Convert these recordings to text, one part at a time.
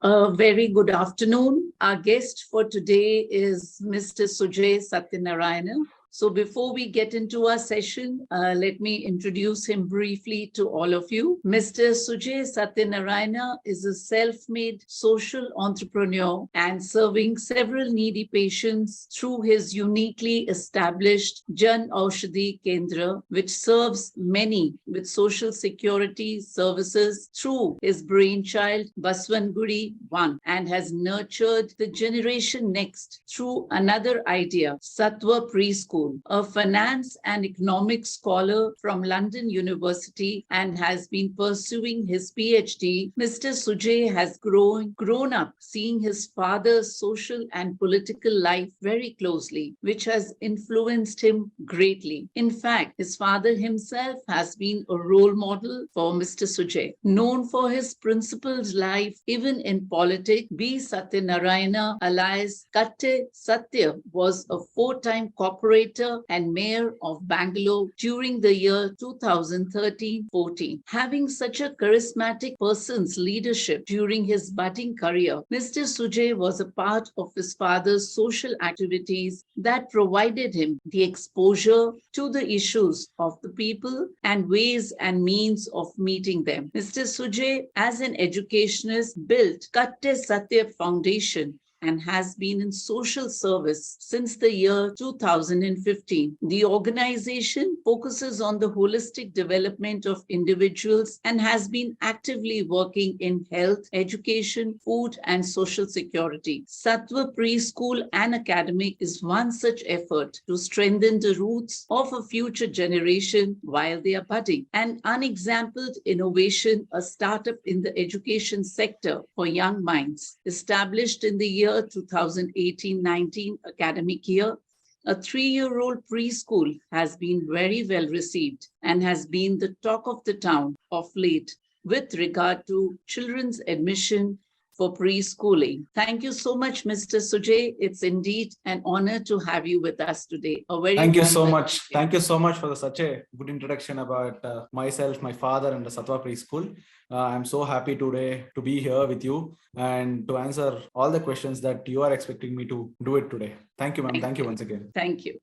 A very good afternoon. Our guest for today is Mr. Sujay Satyanarayana. So before we get into our session, let me introduce him briefly to all of you. Mr. Sujay Satyanarayana is a self-made social entrepreneur and serving several needy patients through his uniquely established Janoushadhi Kendra, which serves many with social security services through his brainchild Basavanagudi One, and has nurtured the generation next through another idea, Satwa Preschool, a finance and economics scholar from London University and has been pursuing his Ph.D. Mr. Sujay has grown up seeing his father's social and political life very closely, which has influenced him greatly. In fact, his father himself has been a role model for Mr. Sujay. Known for his principled life, even in politics, B. Satyanarayana, alias Katte Satya, was a four-time corporator and mayor of Bangalore during the year 2013-14. Having such a charismatic person's leadership during his budding career, Mr. Sujay was a part of his father's social activities that provided him the exposure to the issues of the people and ways and means of meeting them. Mr. Sujay, as an educationist, built Katte Satya Foundation and has been in social service since the year 2015. The organization focuses on the holistic development of individuals and has been actively working in health, education, food, and social security. Satwa Preschool and Academic is one such effort to strengthen the roots of a future generation while they are budding. An unexampled innovation, a startup in the education sector for young minds, established in the year 2018-19 academic year. A 3-year-old preschool has been very well received and has been the talk of the town of late with regard to children's admission for preschooling. Thank you so much, Mr. Sujay. It's indeed an honor to have you with us today. A very Thank you so much. Thank you so much for such a good introduction about myself, my father, and the Satwa Preschool. I'm so happy today to be here with you and to answer all the questions that you are expecting me to do it today. Thank you, ma'am. Thank you once again. Thank you.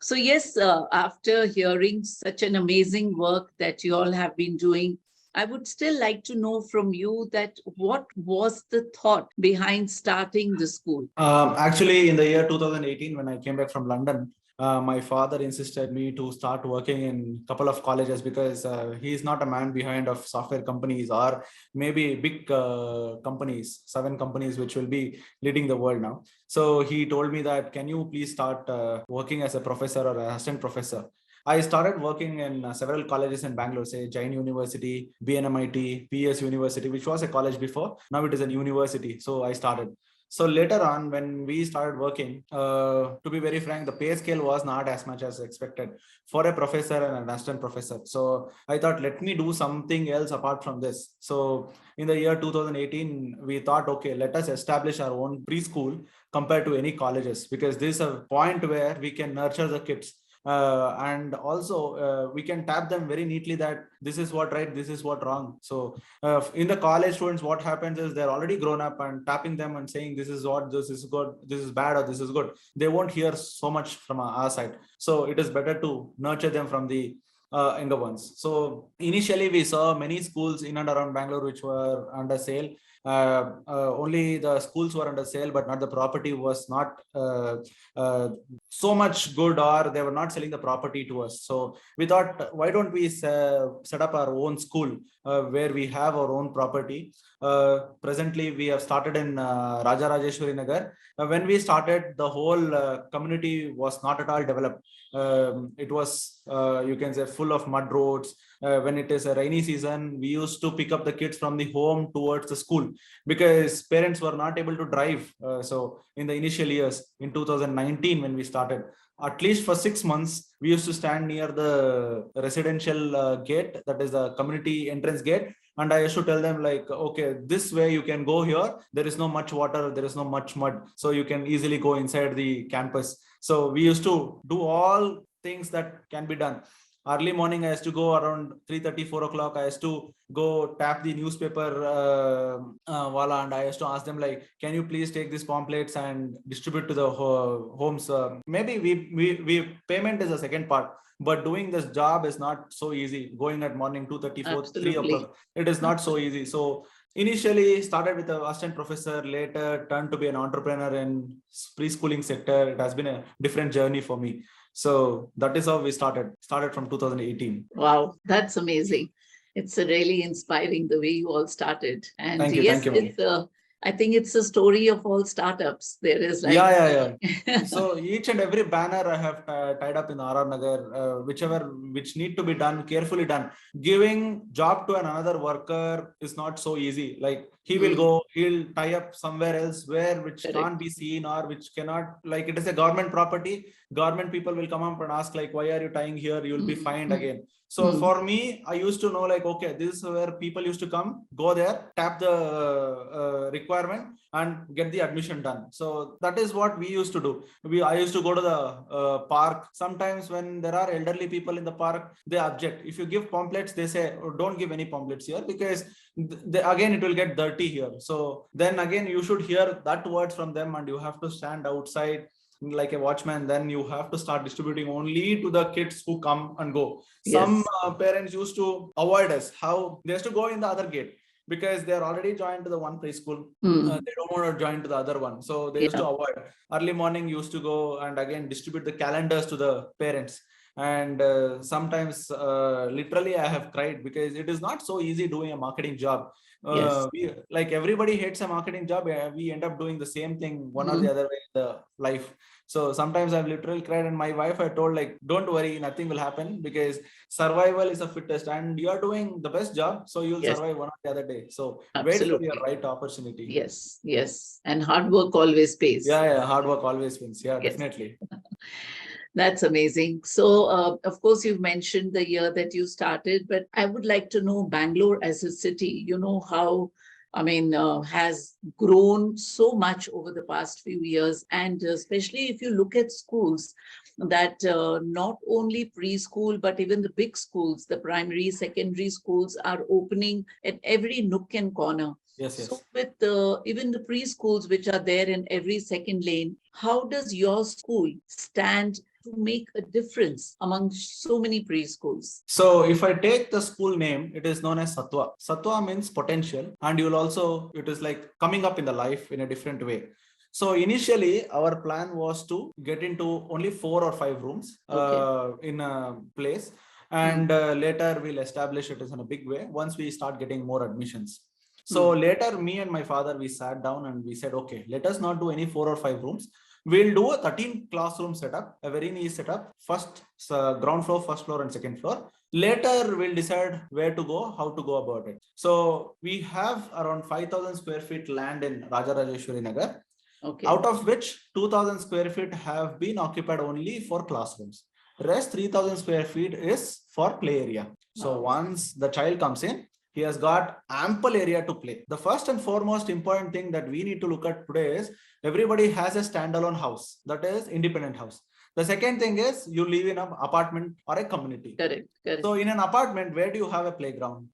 So yes, after hearing such an amazing work that you all have been doing, I would still like to know from you that what was the thought behind starting the school? Actually, in the year 2018, when I came back from London, my father insisted me to start working in a couple of colleges because he is not a man behind of software companies or maybe big companies, 7 companies which will be leading the world now. So he told me that, can you please start working as a professor or an assistant professor? I started working in several colleges in Bangalore, say Jain University, BNMIT, PS University, which was a college before. Now it is a university. So I started. So later on, when we started working, to be very frank, the pay scale was not as much as expected for a professor and an assistant professor. So I thought, let me do something else apart from this. So in the year 2018, we thought, okay, let us establish our own preschool compared to any colleges, because this is a point where we can nurture the kids. And also we can tap them very neatly that this is what right, this is what wrong. So in the college students, what happens is they're already grown up, and tapping them and saying this is what, this is good, this is bad, or this is good, they won't hear so much from our side. So it is better to nurture them from the younger ones. So initially we saw many schools in and around Bangalore which were under sale. Only the schools were under sale, but not the property was not so much good, or they were not selling the property to us. So we thought, why don't we set up our own school where we have our own property. Presently, we have started in Raja Rajeshwari Nagar. When we started, the whole community was not at all developed. It was, you can say, full of mud roads. When it is a rainy season, we used to pick up the kids from the home towards the school because parents were not able to drive. So in the initial years, in 2019, when we started, at least for 6 months, we used to stand near the residential gate, that is the community entrance gate. And I used to tell them like, okay, this way you can go here. There is no much water. There is no much mud. So you can easily go inside the campus. So we used to do all things that can be done. Early morning, I used to go around 3:30, 4 o'clock. I used to go tap the newspaper wala, and I used to ask them like, can you please take these pamphlets and distribute to the homes? Maybe we payment is a second part, but doing this job is not so easy. Going at morning 2:30, 4, 3 o'clock, it is not so easy. So initially started with a assistant professor, later turned to be an entrepreneur in preschooling sector. It has been a different journey for me. So that is how we started from 2018. Wow, that's amazing. It's really inspiring the way you all started. And Thank you. yes, Thank you. it's I think it's a story of all startups. There is like yeah. So each and every banner I have tied up in RR Nagar, which need to be done, carefully done. Giving job to another worker is not so easy. Like he will go, he'll tie up somewhere else which can't be seen or which cannot, like it is a government property. Government people will come up and ask like, why are you tying here? You will be fined again. So for me, I used to know like, okay, this is where people used to come, go there, tap the requirement and get the admission done. So that is what we used to do. I used to go to the park. Sometimes when there are elderly people in the park, they object. If you give pamphlets, they say, oh, don't give any pamphlets here because again, it will get dirty here. So then again, you should hear that words from them and you have to stand outside like a watchman. Then you have to start distributing only to the kids who come and go. Some parents used to avoid us. How they used to go in the other gate because they are already joined to the one preschool. They don't want to join to the other one. So they used to avoid. Early morning used to go and again distribute the calendars to the parents. And sometimes literally I have cried because it is not so easy doing a marketing job. Like everybody hates a marketing job. We end up doing the same thing one or the other way in the life. So sometimes I've literally cried, and my wife I told like, don't worry, nothing will happen because survival is a fittest and you are doing the best job. So you'll survive one or the other day. So wait for your right opportunity. Yes. And hard work always pays. Yeah. Hard work always wins. Yeah, definitely. That's amazing. So, of course, you've mentioned the year that you started, but I would like to know Bangalore as a city, how, has grown so much over the past few years. And especially if you look at schools that not only preschool, but even the big schools, the primary, secondary schools are opening at every nook and corner. So with even the preschools, which are there in every second lane, how does your school stand to make a difference among so many preschools? So if I take the school name, it is known as Satwa. Satwa means potential, and it is like coming up in the life in a different way. So initially our plan was to get into only 4 or 5 rooms in a place. And later we'll establish it as in a big way once we start getting more admissions. So later me and my father, we sat down and we said, okay, let us not do any 4 or 5 rooms. We'll do a 13 classroom setup, a very nice setup. First ground floor, first floor and second floor. Later we'll decide where to go, how to go about it. So we have around 5,000 square feet land in Rajarajeshwari Nagar. Out of which 2,000 square feet have been occupied only for classrooms. Rest 3,000 square feet is for play area. So once the child comes in, he has got ample area to play. The first and foremost important thing that we need to look at today is everybody has a standalone house, that is independent house. The second thing is you live in an apartment or a community. Correct. So in an apartment, where do you have a playground?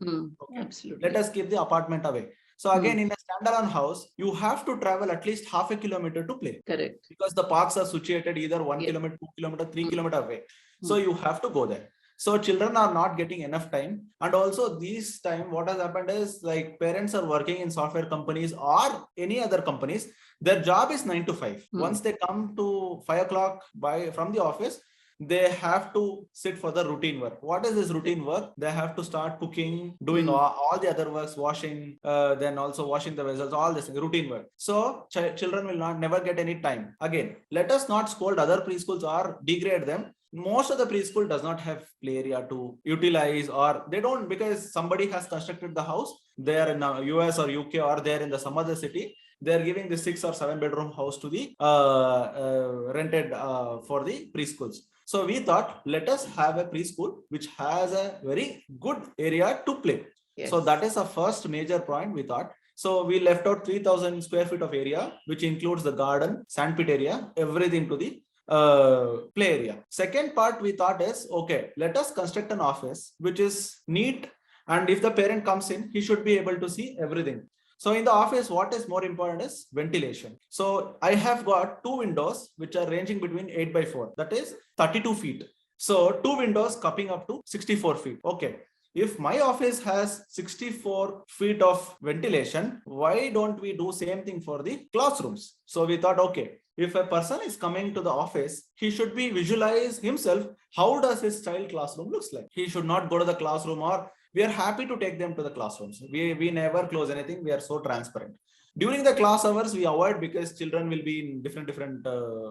Absolutely. Let us keep the apartment away. So again, in a standalone house, you have to travel at least half a kilometer to play. Correct. Because the parks are situated either 1 kilometer, 2 kilometer, 3 kilometer away. So you have to go there. So children are not getting enough time. And also this time, what has happened is like parents are working in software companies or any other companies. Their job is 9 to 5. Once they come to 5 o'clock from the office, they have to sit for the routine work. What is this routine work? They have to start cooking, doing all the other works, washing, then also washing the vessels, all this routine work. So children will never get any time. Again, let us not scold other preschools or degrade them. Most of the preschool does not have play area to utilize, or they don't, because somebody has constructed the house. They are in US or UK or they're in some other city. They're giving the 6 or 7 bedroom house to the rented for the preschools. So we thought, let us have a preschool which has a very good area to play. So that is the first major point we thought. So we left out 3,000 square feet of area, which includes the garden, sandpit area, everything to the play area. Second part we thought is, okay, let us construct an office which is neat, and if the parent comes in, he should be able to see everything. So in the office, what is more important is ventilation. So I have got two windows which are ranging between 8 by 4, that is 32 feet. So two windows cupping up to 64 feet. Okay. If my office has 64 feet of ventilation, why don't we do same thing for the classrooms? So we thought, okay, if a person is coming to the office, he should be visualize himself. How does his child classroom looks like? He should not go to the classroom, or we are happy to take them to the classrooms. We never close anything. We are so transparent. During the class hours, we avoid because children will be in different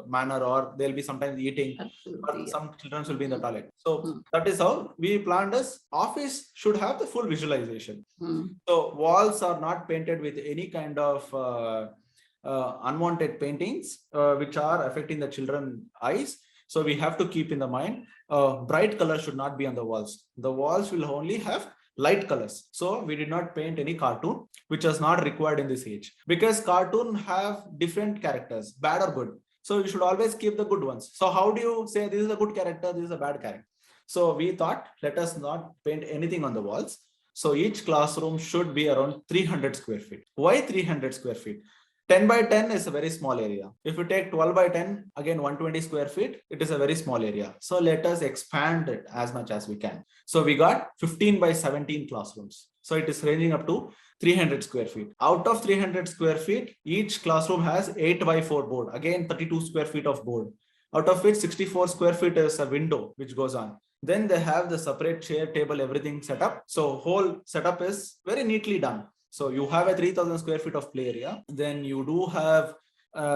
manner, or they'll be sometimes eating. Absolutely, or some children will be in the toilet. So that is how we planned as office should have the full visualization. So walls are not painted with any kind of unwanted paintings which are affecting the children's eyes. So we have to keep in the mind, bright color should not be on the walls. The walls will only have light colors. So we did not paint any cartoon, which is not required in this age, because cartoon have different characters, bad or good. So you should always keep the good ones. So how do you say this is a good character, this is a bad character? So we thought, let us not paint anything on the walls. So each classroom should be around 300 square feet. Why 300 square feet? 10 by 10 is a very small area. If you take 12 by 10, again 120 square feet, it is a very small area. So let us expand it as much as we can. So we got 15 by 17 classrooms. So it is ranging up to 300 square feet. Out of 300 square feet, each classroom has 8 by 4 board. Again, 32 square feet of board. Out of which 64 square feet is a window which goes on. Then they have the separate chair, table, everything set up. So whole setup is very neatly done. So you have a 3000 square feet of play area. Then you do have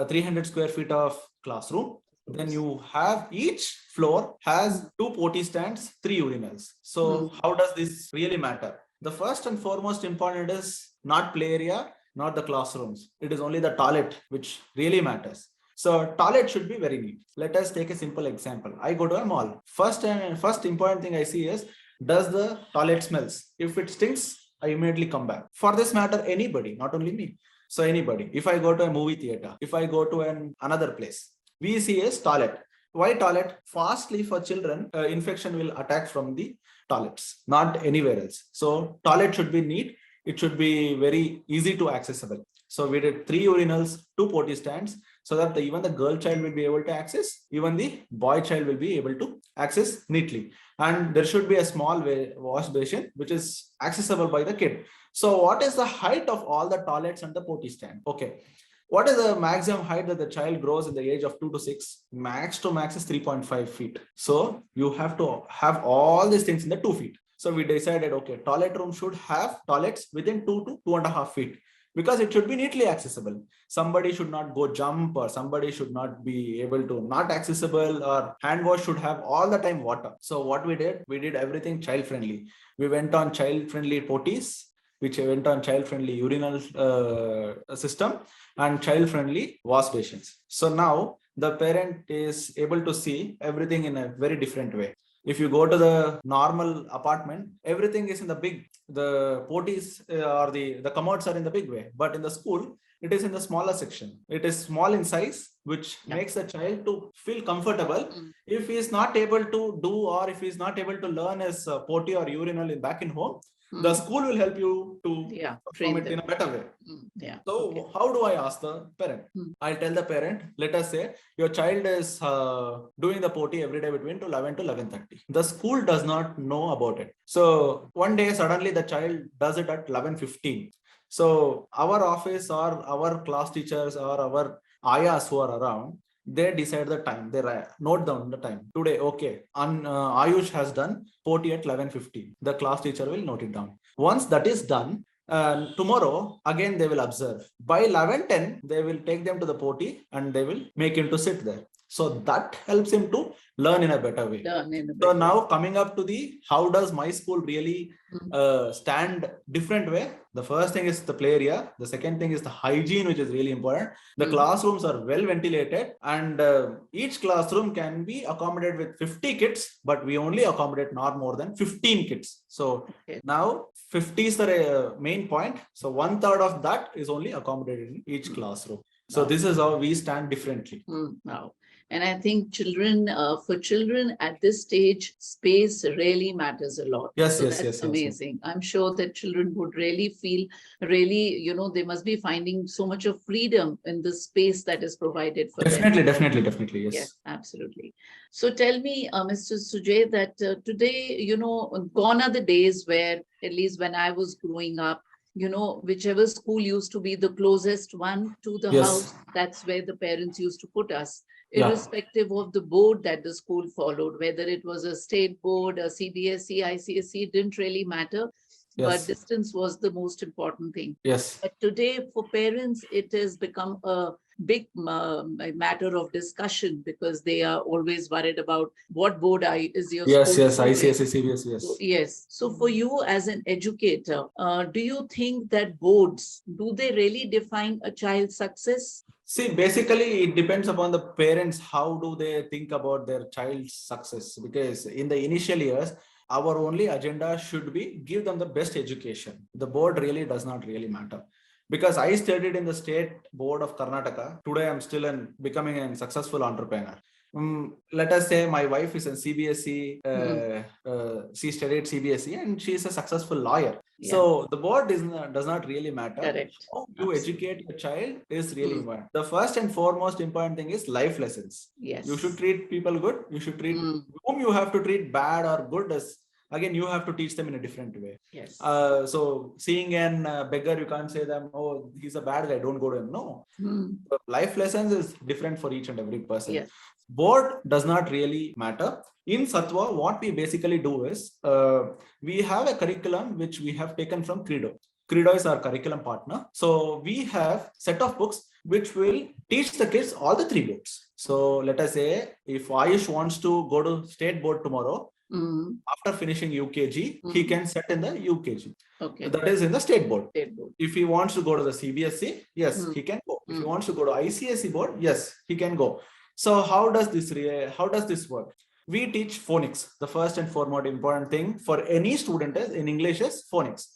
300 square feet of classroom. Then you have each floor has 2 potty stands, 3 urinals. So how does this really matter? The first and foremost important is not play area, not the classrooms. It is only the toilet which really matters. So toilet should be very neat. Let us take a simple example. I go to a mall. First important thing I see is, does the toilet smells? If it stinks, I immediately come back. For this matter, anybody, not only me. So anybody, if I go to a movie theater, if I go to another place, we see is toilet. Why toilet? Fastly for children, infection will attack from the toilets, not anywhere else. So toilet should be neat. It should be very easy to accessible. So we did 3 urinals, 2 potty stands, so that even the girl child will be able to access, even the boy child will be able to access neatly. And there should be a small wash basin, which is accessible by the kid. So what is the height of all the toilets and the potty stand? Okay. What is the maximum height that the child grows in the age of 2 to 6? Max to max is 3.5 feet. So you have to have all these things in the 2 feet. So we decided, okay, toilet room should have toilets within 2 to 2.5 feet. Because it should be neatly accessible. Somebody should not go jump, or somebody should not be able to not accessible, or hand wash should have all the time water. So what we did everything child friendly. We went on child friendly potties, which went on child friendly urinal system, and child friendly wash basins. So now the parent is able to see everything in a very different way. If you go to the normal apartment, everything is in the potties or the commodes are in the big way. But in the school, it is in the smaller section. It is small in size, which makes the child to feel comfortable. If he is not able to do, or if he is not able to learn his potty or urinal back in home, the school will help you to perform it in a better way. So how do I ask the parent? I'll tell the parent, let us say your child is doing the potty every day between 11 to 11:30. The school does not know about it. So one day suddenly the child does it at 11:15. So our office or our class teachers or our ayahs who are around, they decide the time. They note down the time. Today, okay, Ayush has done potty at 11:15. The class teacher will note it down. Once that is done, tomorrow again they will observe. By 11:10, they will take them to the potty and they will make him to sit there. So that helps him to learn in a better way. So now coming up to the how does my school really stand different way? The first thing is the play area. The second thing is the hygiene, which is really important. The classrooms are well ventilated, and each classroom can be accommodated with 50 kids, but we only accommodate not more than 15 kids. So now 50 is the main point. So 1/3 of that is only accommodated in each classroom. So this is how we stand differently. Wow. And I think for children at this stage, space really matters a lot. Yes, So yes, that's yes, yes. amazing. I'm sure that children would really feel, really, they must be finding so much of freedom in the space that is provided for them. Definitely, yes. Yes, absolutely. So tell me, Mr. Sujay, that today, gone are the days where, at least when I was growing up, whichever school used to be the closest one to the Yes. house, that's where the parents used to put us, Yeah. irrespective of the board that the school followed, whether it was a state board, a CBSE, ICSE, it didn't really matter. Yes. But distance was the most important thing. Yes. But today, for parents, it has become a big matter of discussion because they are always worried about what board is your Yes, school. yes, ICSE, CBSE, yes. So, yes. So for you as an educator, do you think that boards, do they really define a child's success? See, basically, it depends upon the parents. How do they think about their child's success? Because in the initial years, our only agenda should be give them the best education. The board really does not really matter. Because I studied in the state board of Karnataka. Today, I'm still becoming a successful entrepreneur. Let us say my wife is in CBSE. She studied CBSE and she is a successful lawyer. Yeah. So the board does not really matter. Correct. How you educate your child is really important. The first and foremost important thing is life lessons. Yes. You should treat people good. You should treat whom you have to treat bad or good as. Again, you have to teach them in a different way. Yes. So seeing an beggar, you can't say them, oh, he's a bad guy, don't go to him. No. Life lessons is different for each and every person. Yes. Board does not really matter. In Sattva, what we basically do is, we have a curriculum which we have taken from Credo. Credo is our curriculum partner. So we have set of books which will teach the kids all the 3 boards. So let us say if Ayush wants to go to state board tomorrow, after finishing UKG, he can set in the UKG. Okay. That is in the state board. If he wants to go to the CBSE, yes, he can go. If he wants to go to ICSE board, yes, he can go. So how does this work? We teach phonics. The first and foremost important thing for any student is in English is phonics.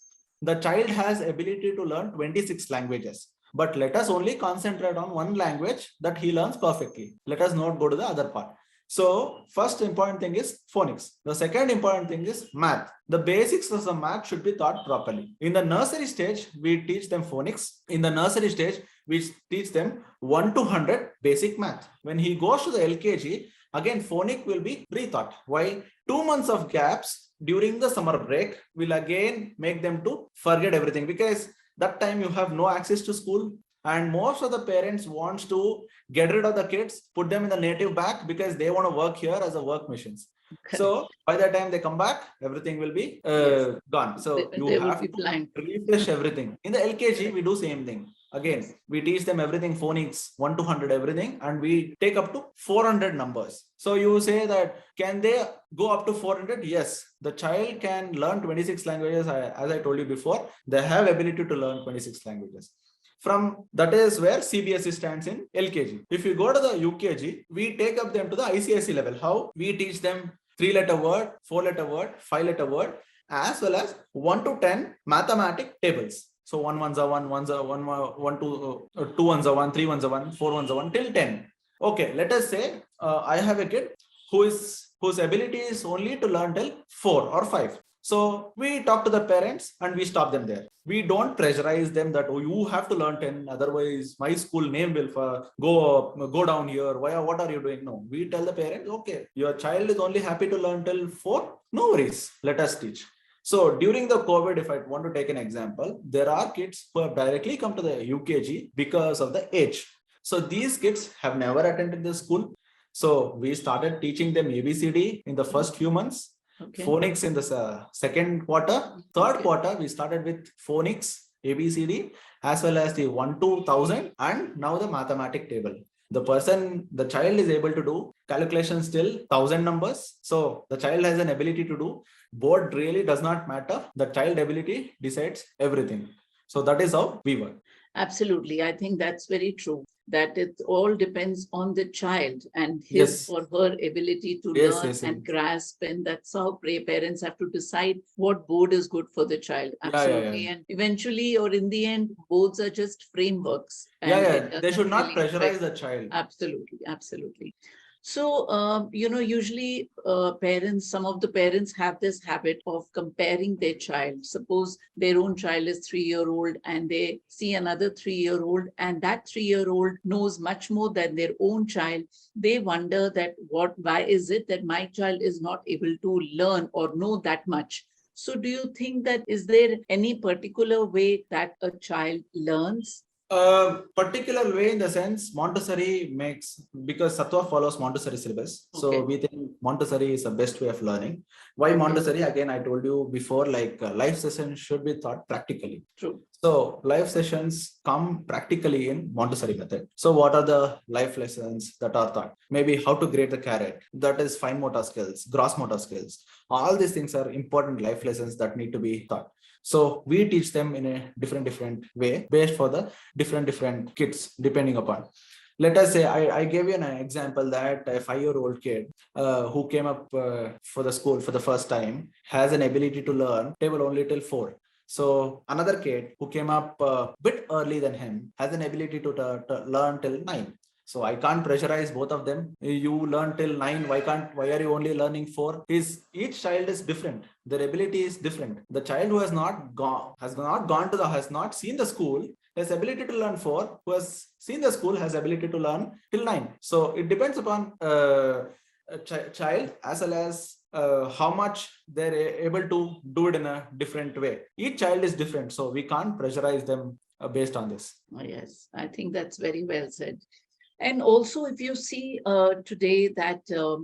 The child has ability to learn 26 languages, but let us only concentrate on one language that he learns perfectly. Let us not go to the other part. So first important thing is phonics. The second important thing is math. The basics of the math should be taught properly. In the nursery stage, we teach them phonics. In the nursery stage, we teach them 1 to 100 basic math. When he goes to the LKG, again, phonic will be retaught. Why? 2 months of gaps during the summer break will again make them to forget everything, because that time you have no access to school. And most of the parents wants to get rid of the kids, put them in the native back because they want to work here as a work machines. Okay. So by the time they come back, everything will be gone. So you have to refresh everything. In the LKG, we do same thing. Again, we teach them everything, phonics, 1 to 100, everything, and we take up to 400 numbers. So you say that, can they go up to 400? Yes, the child can learn 26 languages. As I told you before, they have ability to learn 26 languages. From that is where CBSE stands in LKG. If you go to the UKG, we take up them to the ICSE level. How? We teach them 3-letter word, 4-letter word, 5-letter word, as well as 1 to 10 mathematic tables. So 1 ones are 1, 1 2, 2 ones are 1, 3 ones are 1, 4 ones are 1 till 10. Okay, let us say I have a kid whose ability is only to learn till 4 or 5. So we talk to the parents and we stop them there. We don't pressurize them that, oh, you have to learn 10, otherwise my school name will go down here. What are you doing? No, we tell the parents, okay, your child is only happy to learn till 4. No worries, let us teach. So during the COVID, if I want to take an example, there are kids who have directly come to the UKG because of the age. So these kids have never attended the school. So we started teaching them ABCD in the first few months. Okay. Phonics in the second quarter. Third quarter, we started with phonics, ABCD, as well as the 1 to 1000, and now the mathematic table. The child is able to do calculations till 1000 numbers. So the child has an ability to do. Board really does not matter. The child ability decides everything. So that is how we work. Absolutely. I think that's very true, that it all depends on the child and his or her ability to learn and grasp. And that's how parents have to decide what board is good for the child. Absolutely. And eventually, or in the end, boards are just frameworks. And they should not pressurize the child. Absolutely. Absolutely. So, usually parents, some of the parents have this habit of comparing their child. Suppose their own child is 3-year-old and they see another 3-year-old, and that 3-year-old knows much more than their own child. They wonder that why is it that my child is not able to learn or know that much? So, do you think that is there any particular way that a child learns? A particular way in the sense Montessori makes, because Satwa follows Montessori syllabus. Okay. So we think Montessori is the best way of learning. Why Montessori? Again, I told you before, like life sessions should be taught practically. True. So life sessions come practically in Montessori method. So what are the life lessons that are taught? Maybe how to grate the carrot. That is fine motor skills, gross motor skills. All these things are important life lessons that need to be taught. So we teach them in a different way based for the different kids depending upon. Let us say I gave you an example that a 5-year-old kid who came up for the school for the first time has an ability to learn table only till 4. So another kid who came up a bit early than him has an ability to learn till 9. So I can't pressurize both of them. You learn till 9. Why are you only learning 4? Each child is different. Their ability is different. The child who has not seen the school has ability to learn 4. Who has seen the school has ability to learn till 9. So it depends upon a child as well as how much they're able to do it in a different way. Each child is different, so we can't pressurize them based on this. Oh, yes, I think that's very well said. And also, if you see today that,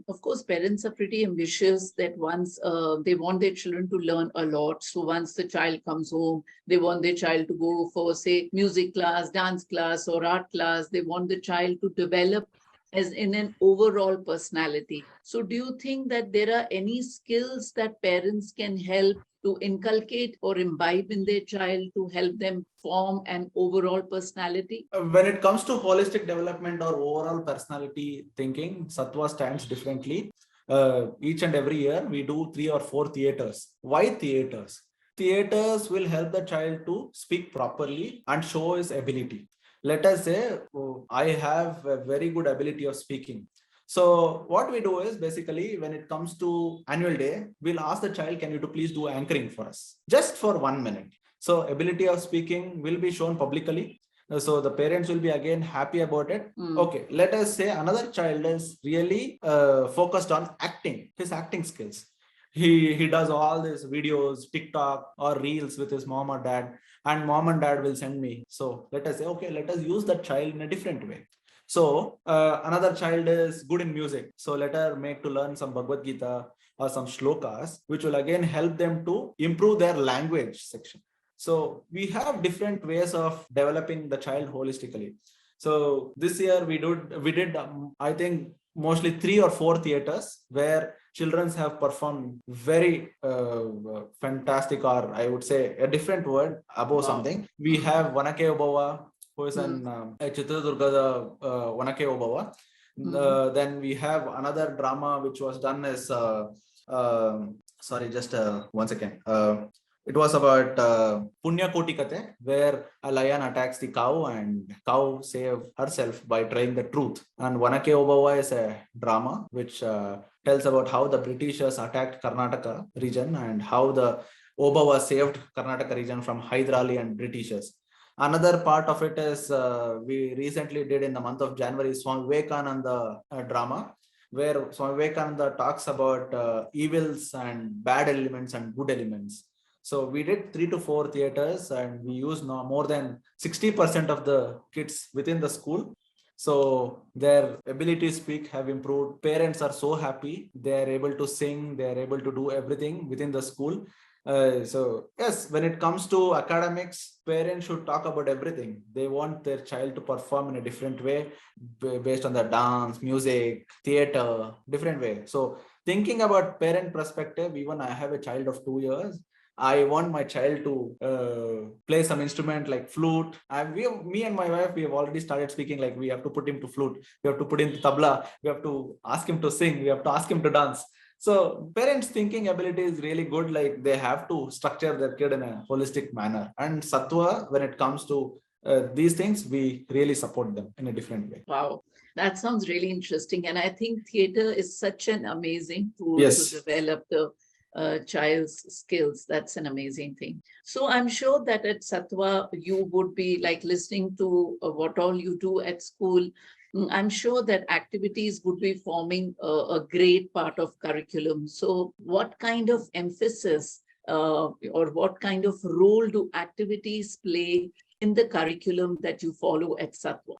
of course, parents are pretty ambitious that once they want their children to learn a lot. So once the child comes home, they want their child to go for, say, music class, dance class, or art class. They want the child to develop as in an overall personality. So do you think that there are any skills that parents can help to inculcate or imbibe in their child to help them form an overall personality? When it comes to holistic development or overall personality thinking, Sattva stands differently. Each and every year, we do 3 or 4 theaters. Why theaters? Theaters will help the child to speak properly and show his ability. Let us say, I have a very good ability of speaking. So what we do is basically when it comes to annual day, we'll ask the child, can you please do anchoring for us? Just for 1 minute. So ability of speaking will be shown publicly. So the parents will be again happy about it. Okay, let us say another child is really focused on acting, his acting skills. He does all these videos, TikTok or reels with his mom or dad, and mom and dad will send me. So let us say, okay, let us use that child in a different way. So another child is good in music. So let her make to learn some Bhagavad Gita or some shlokas, which will again help them to improve their language section. So we have different ways of developing the child holistically. So this year we did I think mostly 3 or 4 theaters where children have performed very fantastic, or I would say a different word above something. We have Vanake Obava, who is an Chitradurga Vanake Obava. Then we have another drama which was done as sorry, just 1 second. It was about Punya Koti Kate, where a lion attacks the cow and cow saves herself by trying the truth. And Vanake Obava is a drama which tells about how the Britishers attacked Karnataka region and how the Obava saved Karnataka region from Hyderali and Britishers. Another part of it is we recently did in the month of January Swami Vivekananda drama, where Swami Vivekananda talks about evils and bad elements and good elements. So we did 3 to 4 theaters and we used more than 60% of the kids within the school. So their ability to speak have improved. Parents are so happy. They are able to sing. They are able to do everything within the school. So yes, when it comes to academics, parents should talk about everything. They want their child to perform in a different way based on the dance, music, theater, different way. So thinking about parent perspective, even I have a child of 2 years. I want my child to play some instrument like flute. Me and my wife, we have already started speaking like we have to put him to flute. We have to put him to tabla. We have to ask him to sing. We have to ask him to dance. So parents' thinking ability is really good. Like they have to structure their kid in a holistic manner. And Sattva, when it comes to these things, we really support them in a different way. Wow, that sounds really interesting. And I think theater is such an amazing tool to Yes. develop the child's skills. That's an amazing thing. So I'm sure that at Satwa, you would be like listening to what all you do at school. I'm sure that activities would be forming a great part of curriculum. So what kind of emphasis or what kind of role do activities play in the curriculum that you follow at Satwa?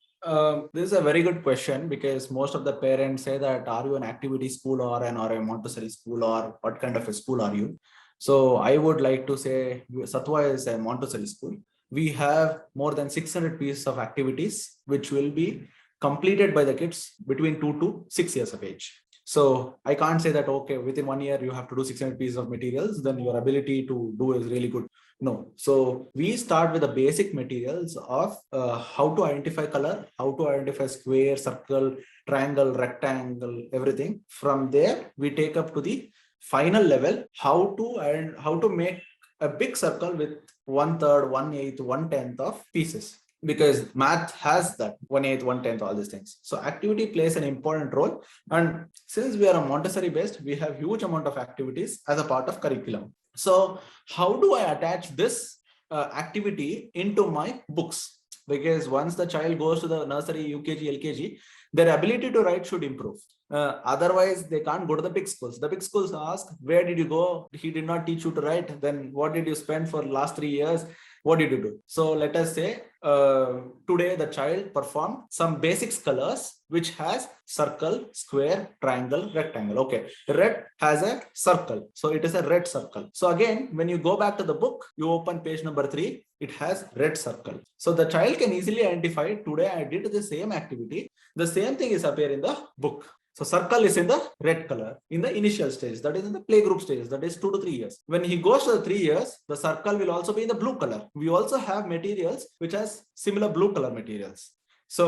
This is a very good question, because most of the parents say that, are you an activity school or a Montessori school, or what kind of a school are you? So I would like to say Satwa is a Montessori school. We have more than 600 pieces of activities which will be completed by the kids between 2 to 6 years of age. So I can't say that, okay, within 1 year you have to do 600 pieces of materials, then your ability to do is really good. No. So we start with the basic materials of how to identify color, how to identify square, circle, triangle, rectangle, everything. From there, we take up to the final level, how to make a big circle with 1/3, 1/8, 1/10 of pieces. Because math has that 1/8, 1/10, all these things. So activity plays an important role. And since we are a Montessori based, we have huge amount of activities as a part of curriculum. So how do I attach this activity into my books? Because once the child goes to the nursery, UKG, LKG, their ability to write should improve. Otherwise, they can't go to the big schools. The big schools ask, where did you go? He did not teach you to write. Then what did you spend for last 3 years? What did you do? So let us say today the child performed some basics colors, which has circle, square, triangle, rectangle. Okay, red has a circle, so it is a red circle. So again, when you go back to the book, you open page number 3, it has red circle. So the child can easily identify, today I did the same activity, the same thing is appear in the book. So circle is in the red color in the initial stage, that is in the playgroup stage, that is 2 to 3 years. When he goes to the 3 years, the circle will also be in the blue color. We also have materials which has similar blue color materials. So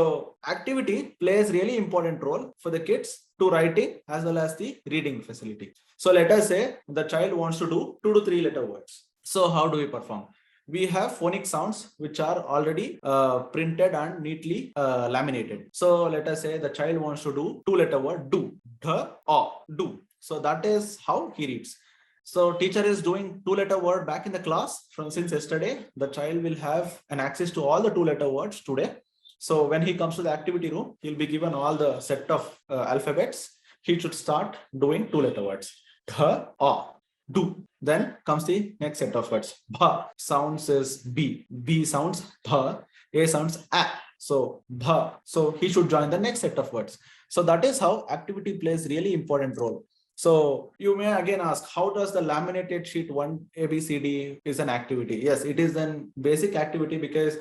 activity plays really important role for the kids to writing as well as the reading facility. So let us say the child wants to do 2 to 3 letter words. So how do we perform? We have phonic sounds which are already printed and neatly laminated. So let us say the child wants to do 2-letter word, do, do. So that is how he reads. So teacher is doing 2-letter word back in the class since yesterday. The child will have an access to all the 2-letter words today. So when he comes to the activity room, he'll be given all the set of alphabets. He should start doing 2-letter words. Do. Then comes the next set of words. Bha sounds is B. B sounds bha. A sounds a. So bha. So he should join the next set of words. So that is how activity plays really important role. So you may again ask, how does the laminated sheet 1 ABCD is an activity? Yes, it is an basic activity because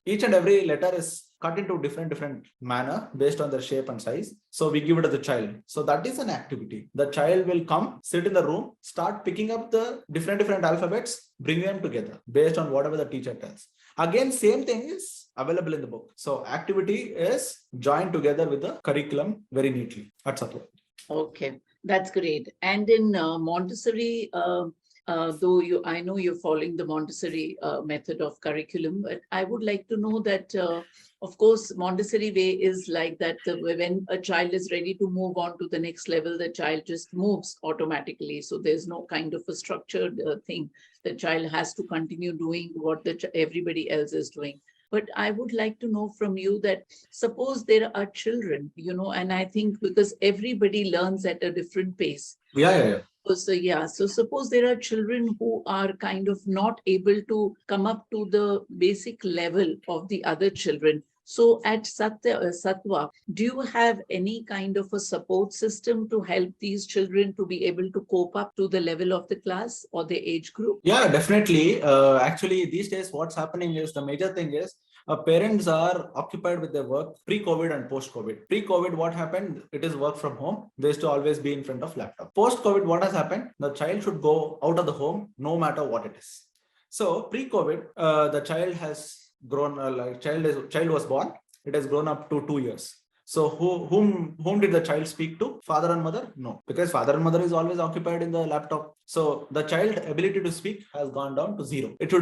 each and every letter is cut into different manner based on their shape and size. So we give it to the child. So that is an activity. The child will come, sit in the room, start picking up the different alphabets, bring them together based on whatever the teacher tells. Again, same thing is available in the book. So activity is joined together with the curriculum very neatly at Satwa. Okay, that's great. And in Montessori, though I know you're following the Montessori method of curriculum, but I would like to know that, of course, Montessori way is like that when a child is ready to move on to the next level, the child just moves automatically. So there's no kind of a structured thing. The child has to continue doing what everybody else is doing. But I would like to know from you that suppose there are children, and I think because everybody learns at a different pace. Yeah. So suppose there are children who are kind of not able to come up to the basic level of the other children. So at Satwa, do you have any kind of a support system to help these children to be able to cope up to the level of the class or the age group? Yeah, definitely. Actually, these days, what's happening is the major thing is parents are occupied with their work pre-COVID and post-COVID. Pre-COVID, what happened? It is work from home. They used to always be in front of laptop. Post-COVID, what has happened? The child should go out of the home no matter what it is. So pre-COVID, the child has grown. Child was born. It has grown up to 2 years. So whom did the child speak to? Father and mother? No, because father and mother is always occupied in the laptop. So the child ability to speak has gone down to zero. It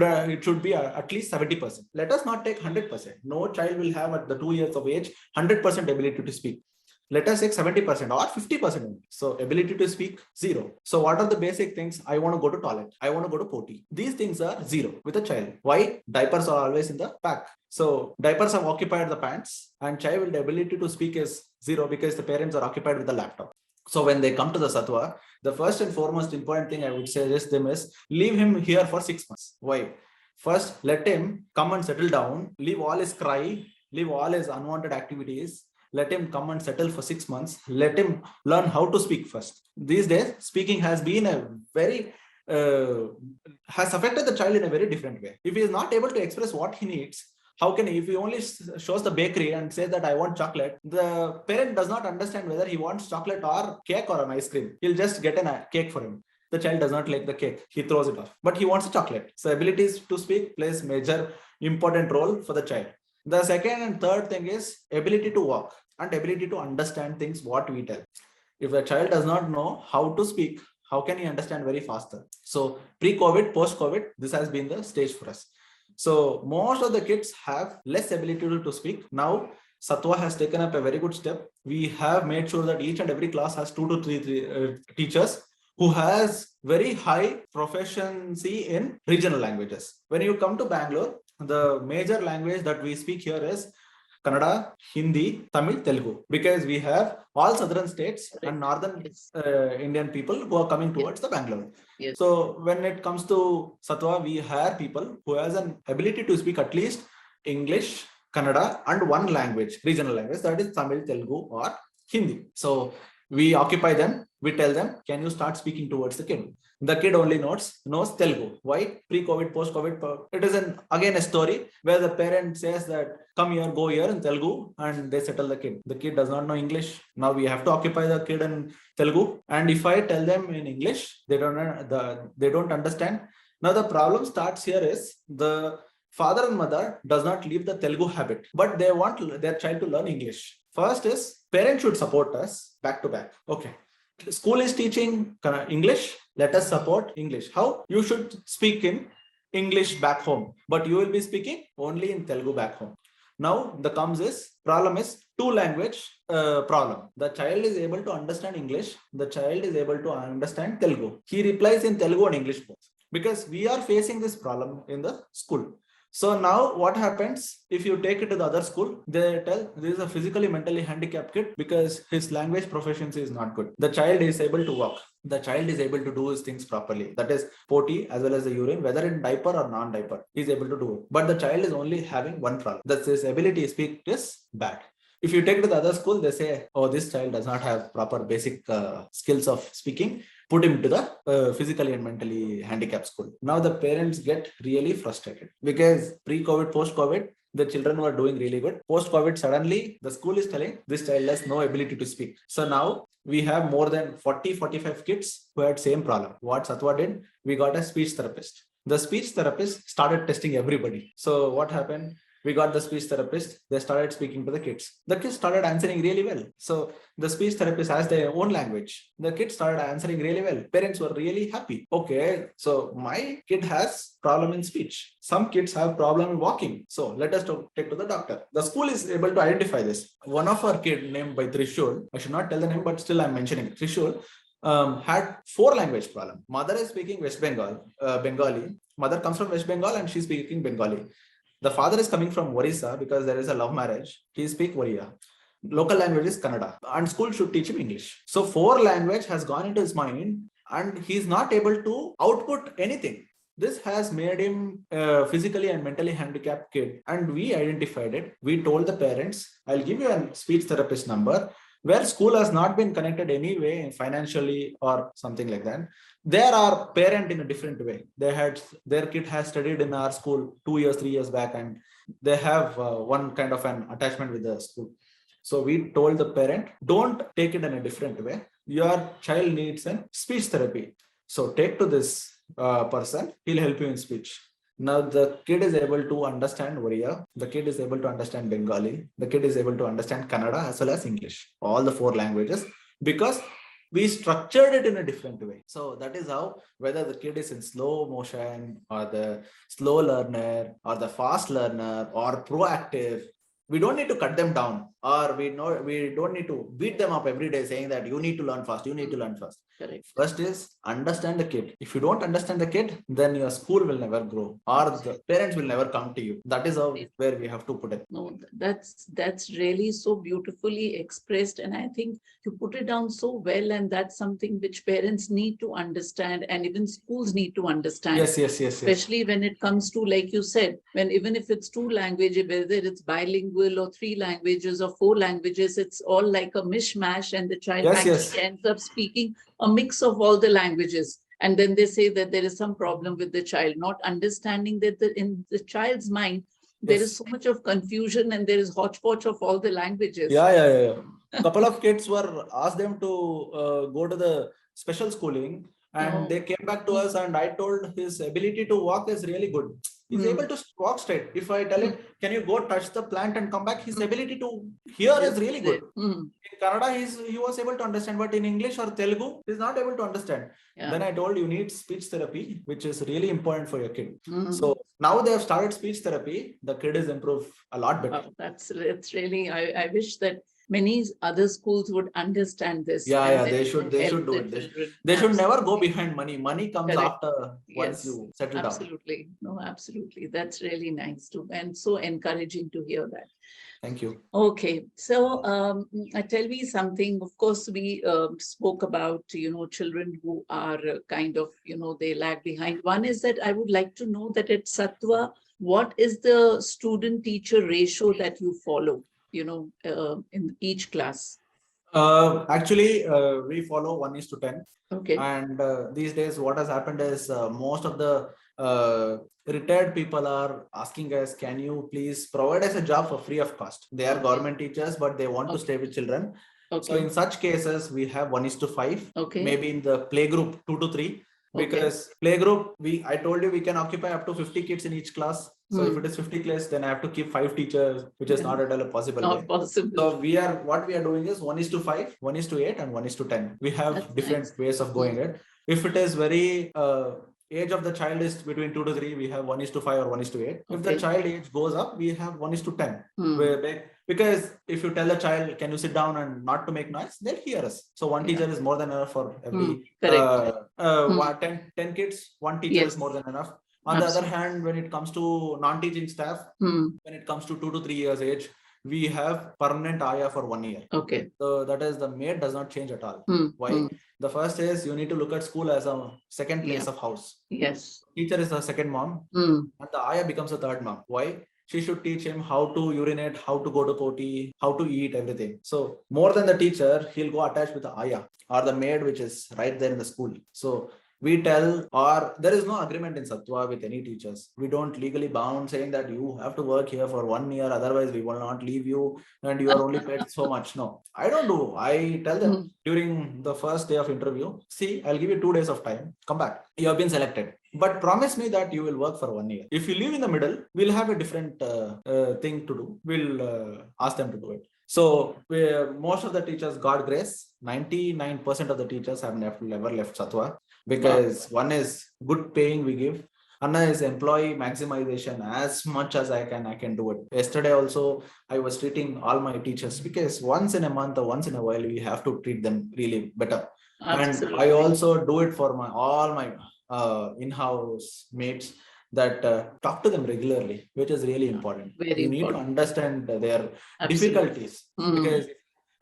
should be at least 70%. Let us not take 100%. No child will have at the 2 years of age 100% ability to speak. Let us take 70% or 50%. So ability to speak, zero. So what are the basic things? I want to go to toilet. I want to go to potty. These things are zero with a child. Why? Diapers are always in the pack. So diapers have occupied the pants, and child ability to speak is zero because the parents are occupied with the laptop. So when they come to the satwa, the first and foremost important thing I would suggest them is leave him here for 6 months. Why? First, let him come and settle down, leave all his cry, leave all his unwanted activities. Let him come and settle for 6 months. Let him learn how to speak first. These days, speaking has been a very has affected the child in a very different way. If he is not able to express what he needs, how can he, if he only shows the bakery and says that I want chocolate, the parent does not understand whether he wants chocolate or cake or an ice cream. He'll just get a cake for him. The child does not like the cake. He throws it off, but he wants a chocolate. So abilities to speak plays major important role for the child. The second and third thing is ability to walk and ability to understand things what we tell. If a child does not know how to speak, how can he understand very faster? So pre-COVID, post-COVID, this has been the stage for us. So most of the kids have less ability to speak. Now Satwa has taken up a very good step. We have made sure that each and every class has 2 to 3 teachers who has very high proficiency in regional languages. When you come to Bangalore, the major language that we speak here is Kannada, Hindi, Tamil, Telugu, because we have all southern states and northern Indian people who are coming towards the Bangalore. Yes. So when it comes to Satwa, we hire people who has an ability to speak at least English, Kannada, and one language, regional language, that is Tamil, Telugu, or Hindi. So we occupy them. We tell them, can you start speaking towards the kid? The kid only knows Telugu. Why? Pre-COVID, post-COVID. It is again a story where the parent says that come here, go here in Telugu, and they settle the kid. The kid does not know English. Now we have to occupy the kid in Telugu. And if I tell them in English, they don't understand. Now the problem starts here is the father and mother does not leave the Telugu habit, but they want their child to learn English. First is parents should support us back to back. Okay. School is teaching English. Let us support English. How? You should speak in English back home, but you will be speaking only in Telugu back home. Now the problem is 2 language problem. The child is able to understand English. The child is able to understand Telugu. He replies in Telugu and English both, because we are facing this problem in the school. So now what happens if you take it to the other school? They tell this is a physically, mentally handicapped kid because his language proficiency is not good. The child is able to walk. The child is able to do his things properly. That is potty as well as the urine, whether in diaper or non-diaper, he is able to do it. But the child is only having one problem. That his ability to speak is bad. If you take it to the other school, they say, oh, this child does not have proper basic skills of speaking. Put him to the physically and mentally handicapped school. Now the parents get really frustrated because pre-COVID, post-COVID, the children were doing really good. Post-COVID, suddenly the school is telling this child has no ability to speak. So now we have more than 40-45 kids who had same problem. What Satwa did, we got a speech therapist. The speech therapist started testing everybody. So what happened? We got the speech therapist. They started speaking to the kids. The kids started answering really well. So the speech therapist has their own language. The kids started answering really well. Parents were really happy. Okay, so my kid has problem in speech. Some kids have problem in walking. So let us take to the doctor. The school is able to identify this. One of our kid named by Trishul, I should not tell the name, but still I'm mentioning it. Trishul had 4 language problem. Mother is speaking West Bengal, Bengali. Mother comes from West Bengal and she's speaking Bengali. The father is coming from Orissa because there is a love marriage. He speaks Oriya. Local language is Kannada, and school should teach him English. So 4 language has gone into his mind and he's not able to output anything. This has made him a physically and mentally handicapped kid. And we identified it. We told the parents, I'll give you a speech therapist number where school has not been connected anyway financially or something like that. They are parent in a different way. Their kid has studied in our school 2 years, 3 years back, and they have one kind of an attachment with the school. So we told the parent, don't take it in a different way. Your child needs a speech therapy. So take to this person, he'll help you in speech. Now the kid is able to understand Oriya, the kid is able to understand Bengali, the kid is able to understand Kannada as well as English, all the four languages, because we structured it in a different way. So that is how, whether the kid is in slow motion or the slow learner or the fast learner or proactive, we don't need to cut them down, or we don't need to beat them up every day saying that you need to learn fast, you need to learn fast. Correct. First is understand the kid. If you don't understand the kid, then your school will never grow, or the parents will never come to you. That is how where we have to put it. No, that's really so beautifully expressed, and I think you put it down so well, and that's something which parents need to understand, and even schools need to understand. Yes. Especially when it comes to, like you said, when even if it's two languages, whether it's bilingual or three languages or four languages, it's all like a mishmash, and the child actually ends up speaking a mix of all the languages. And then they say that there is some problem with the child, not understanding that in the child's mind, there is so much of confusion and there is hodgepodge of all the languages. Yeah. Couple of kids were asked them to go to the special schooling, and they came back to us, and I told his ability to walk is really good. He's able to walk straight. If I tell him, can you go touch the plant and come back? His ability to hear is really good. In Kannada, he was able to understand, but in English or Telugu, he's not able to understand. Then I told you need speech therapy, which is really important for your kid. So now they have started speech therapy. The kid is improved a lot better. Oh, that's really, I wish that many other schools would understand this. They should do it. They should never go behind money. Money comes after once you settle down. Absolutely. No, absolutely. That's really nice too, and so encouraging to hear that. Thank you. Okay, so tell me something. Of course, we spoke about, children who are kind of, they lag behind. One is that I would like to know that at Sattva, what is the student-teacher ratio that you follow, in each class? Actually, we follow 1:10. Okay. And these days, what has happened is most of the retired people are asking us, can you please provide us a job for free of cost? They are government teachers, but they want to stay with children. Okay. So in such cases, we have 1:5. Okay. Maybe in the playgroup 2 to 3. Because playgroup, I told you we can occupy up to 50 kids in each class. So if it is 50 class, then I have to keep 5 teachers, which is not at all possible. Not possible. So what we are doing is 1:5, 1:8, and 1:10. We have different ways of going it. If it is very age of the child is between 2 to 3, we have 1:5 or 1:8. If the child age goes up, we have 1:10. Because if you tell a child, can you sit down and not to make noise, they'll hear us. So one teacher is more than enough for every 10 kids, one teacher is more than enough. On the other hand, when it comes to non-teaching staff, when it comes to 2 to 3 years age, we have permanent Aya for 1 year. Okay. So that is, the maid does not change at all. Why? The first is you need to look at school as a second place of house. Yes. Teacher is the second mom, and the Aya becomes a third mom. Why? She should teach him how to urinate, how to go to potty, how to eat, everything. So more than the teacher, he'll go attached with the Aya or the maid, which is right there in the school. So we tell, or there is no agreement in Sattva with any teachers. We don't legally bound saying that you have to work here for 1 year, otherwise we will not leave you and you are only paid so much. No, I don't do. I tell them during the first day of interview, see, I'll give you 2 days of time. Come back. You have been selected. But promise me that you will work for 1 year. If you leave in the middle, we'll have a different thing to do. We'll ask them to do it. So most of the teachers, God grace, 99% of the teachers have never left Sattva, because one is good paying we give. Another is employee maximization. As much as I can do it. Yesterday also, I was treating all my teachers, because once in a month or once in a while, we have to treat them really better. Absolutely. And I also do it for all my in-house mates, that talk to them regularly, which is really important. You need to understand their difficulties, because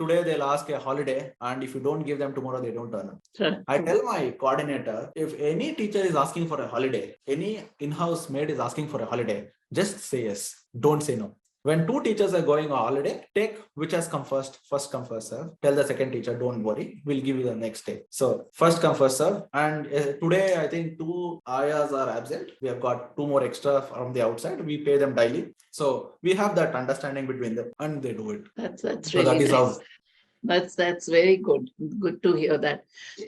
today they'll ask a holiday, and if you don't give them tomorrow, they don't turn up. Sure. I tell my coordinator, if any teacher is asking for a holiday, any in-house maid is asking for a holiday, just say yes. Don't say no. When 2 teachers are going on holiday, take which has come first come first serve. Tell the second teacher, don't worry, we'll give you the next day. So first come first serve. And today I think 2 ayahs are absent. We have got 2 more extra from the outside. We pay them daily. So we have that understanding between them, and they do it. That's really nice. That's very good. Good to hear that.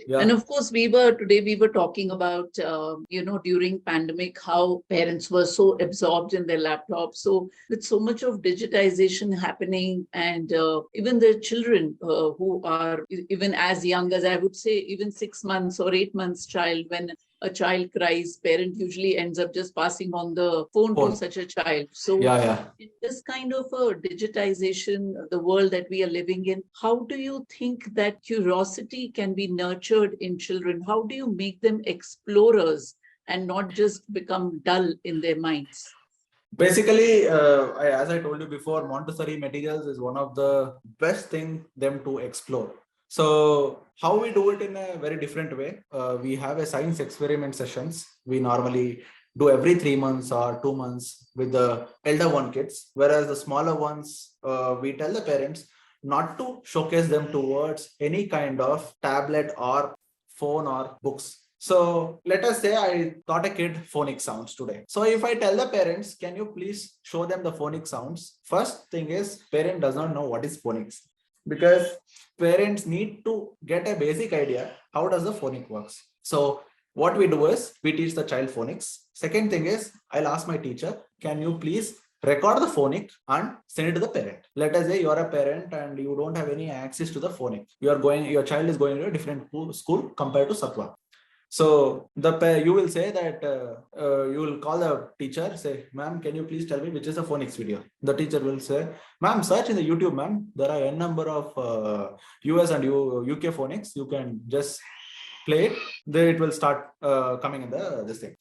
Yeah. And of course, today we were talking about during pandemic how parents were so absorbed in their laptops. So with so much of digitization happening, and even the children who are even as young as, I would say, even 6 months or 8 months child, when a child cries, parent usually ends up just passing on the phone to such a child. So Yeah. in this kind of a digitization, the world that we are living in, how do you think that curiosity can be nurtured in children? How do you make them explorers and not just become dull in their minds? Basically, as I told you before, Montessori materials is one of the best thing them to explore. So how we do it in a very different way. We have a science experiment sessions. We normally do every 3 months or 2 months with the elder one kids, whereas the smaller ones, we tell the parents not to showcase them towards any kind of tablet or phone or books. So let us say I taught a kid phonic sounds today. So if I tell the parents, can you please show them the phonic sounds? First thing is, parent does not know what is phonics, because parents need to get a basic idea how does the phonic works. So what we do is we teach the child phonics. Second thing is, I'll ask my teacher, can you please record the phonic and send it to the parent. Let us say you are a parent and you don't have any access to the phonic. Your child is going to a different school compared to Satwa. So you will say that you will call the teacher, say, ma'am, can you please tell me which is the phonics video? The teacher will say, ma'am, search in the YouTube, ma'am. There are n number of US and UK phonics. You can just play it. Then it will start coming in this thing.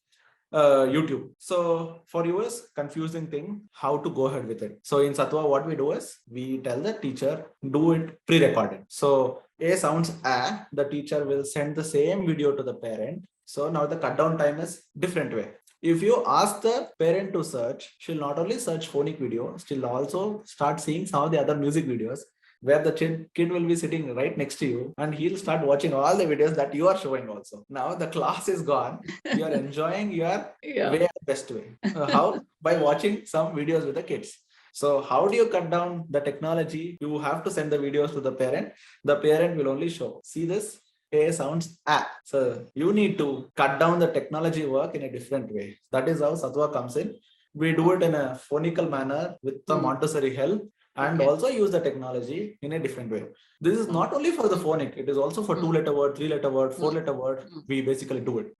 YouTube. So for US, confusing thing, how to go ahead with it. So in Satwa, what we do is we tell the teacher, do it pre-recorded. So A sounds A, the teacher will send the same video to the parent. So now the cut down time is different way. If you ask the parent to search, she'll not only search phonic video, she'll also start seeing some of the other music videos, where the kid will be sitting right next to you and he'll start watching all the videos that you are showing also. Now the class is gone. You are enjoying your way, best way. How? By watching some videos with the kids. So how do you cut down the technology? You have to send the videos to the parent. The parent will only show, see this? A sounds A. So you need to cut down the technology work in a different way. That is how Satwa comes in. We do it in a phonical manner with the Montessori help, and also use the technology in a different way. This is not only for the phonic, it is also for 2-letter word, 3-letter word, 4-letter word. We basically do it.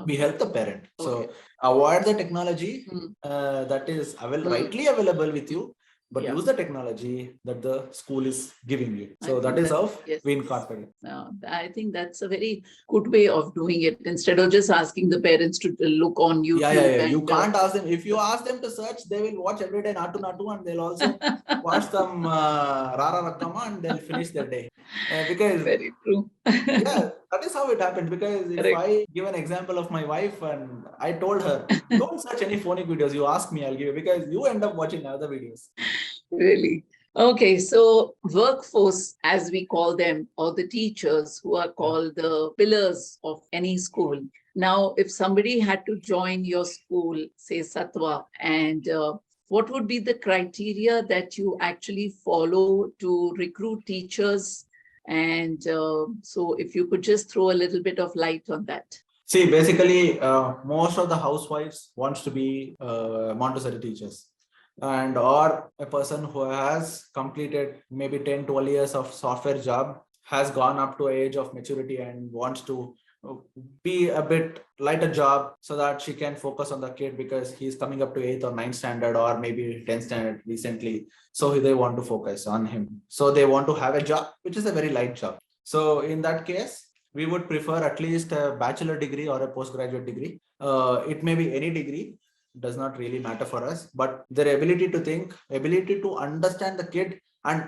We help the parent. So avoid the technology that is rightly available with you, but use the technology that the school is giving you. So that is how we incorporate it. I think that's a very good way of doing it, instead of just asking the parents to look on YouTube. Yeah. You can't ask them. If you ask them to search, they will watch every day Natu Natu, and they'll also watch some Rara Rakkama, and they'll finish their day. Because very true. Yeah, that is how it happens. Because if I give an example of my wife, and I told her, don't search any phonic videos, you ask me, I'll give you, because you end up watching other videos. Really? Okay, so workforce, as we call them, or the teachers who are called the pillars of any school. Now, if somebody had to join your school, say Satwa, and what would be the criteria that you actually follow to recruit teachers? And so if you could just throw a little bit of light on that. See, basically, most of the housewives wants to be Montessori teachers, and or a person who has completed maybe 10-12 years of software job, has gone up to age of maturity and wants to be a bit lighter job so that she can focus on the kid, because he's coming up to 8th or 9th standard or maybe 10th standard recently. So they want to focus on him. So they want to have a job which is a very light job. So in that case, we would prefer at least a bachelor degree or a postgraduate degree. It may be any degree, does not really matter for us, but their ability to think, ability to understand the kid, and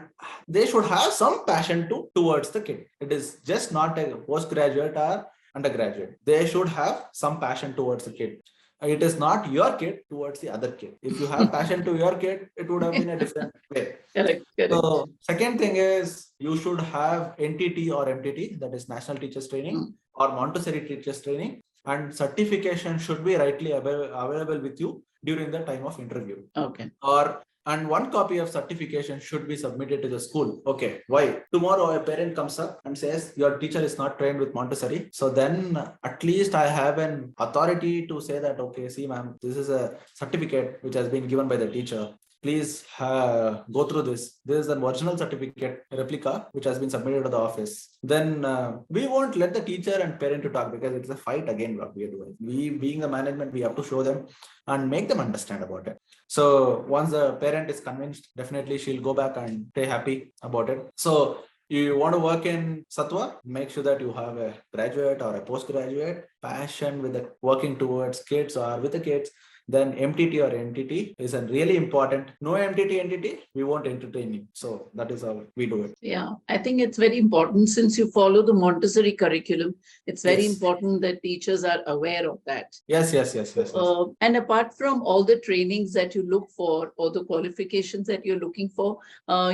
they should have some passion towards the kid. It is just not a postgraduate or undergraduate. They should have some passion towards the kid. It is not your kid towards the other kid. If you have passion to your kid, it would have been a different way. Correct. So second thing is, you should have NTT or MTT, that is National Teachers Training, or Montessori Teachers Training, and certification should be rightly available with you during the time of interview. Okay. Or and one copy of certification should be submitted to the school. Okay, why? Tomorrow a parent comes up and says your teacher is not trained with Montessori. So then at least I have an authority to say that, okay, see ma'am, this is a certificate which has been given by the teacher. Please go through this. This is an original certificate replica which has been submitted to the office. Then we won't let the teacher and parent to talk, because it's a fight again what we are doing. We, being the management, we have to show them and make them understand about it. So once the parent is convinced, definitely she'll go back and stay happy about it. So you want to work in Sattva, make sure that you have a graduate or a postgraduate passion with the working towards kids or with the kids. Then MTT or NTT is a really important. No MTT, NTT, we won't entertain you. So that is how we do it. Yeah, I think it's very important, since you follow the Montessori curriculum. It's very important that teachers are aware of that. Yes. And apart from all the trainings that you look for, or the qualifications that you're looking for,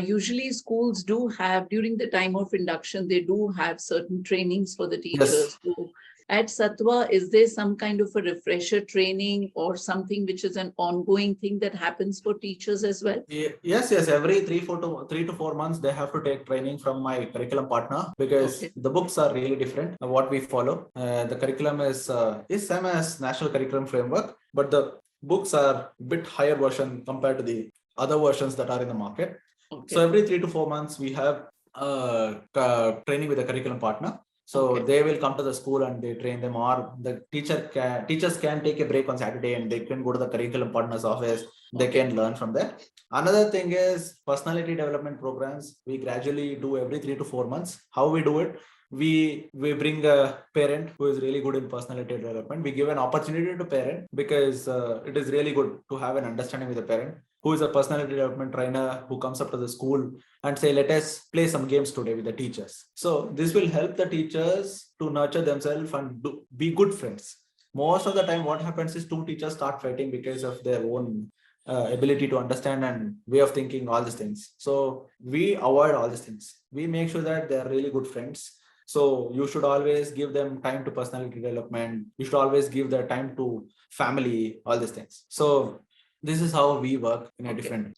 usually schools do have, during the time of induction, they do have certain trainings for the teachers. So at Sattva, is there some kind of a refresher training or something which is an ongoing thing that happens for teachers as well? Yes. Every 3 to 4 months, they have to take training from my curriculum partner, because the books are really different. What we follow, the curriculum is same as National Curriculum Framework, but the books are a bit higher version compared to the other versions that are in the market. So every 3 to 4 months, we have training with a curriculum partner. So they will come to the school and they train them, or the teachers can take a break on Saturday and they can go to the curriculum partner's office. They can learn from there. Another thing is personality development programs. We gradually do every 3 to 4 months. How we do it? We bring a parent who is really good in personality development. We give an opportunity to parent, because it is really good to have an understanding with the parent who is a personality development trainer, who comes up to the school and say, let us play some games today with the teachers. So this will help the teachers to nurture themselves and be good friends. Most of the time, what happens is two teachers start fighting because of their own ability to understand and way of thinking, all these things. So we avoid all these things. We make sure that they are really good friends. So you should always give them time to personality development. You should always give their time to family, all these things. So this is how we work in a different.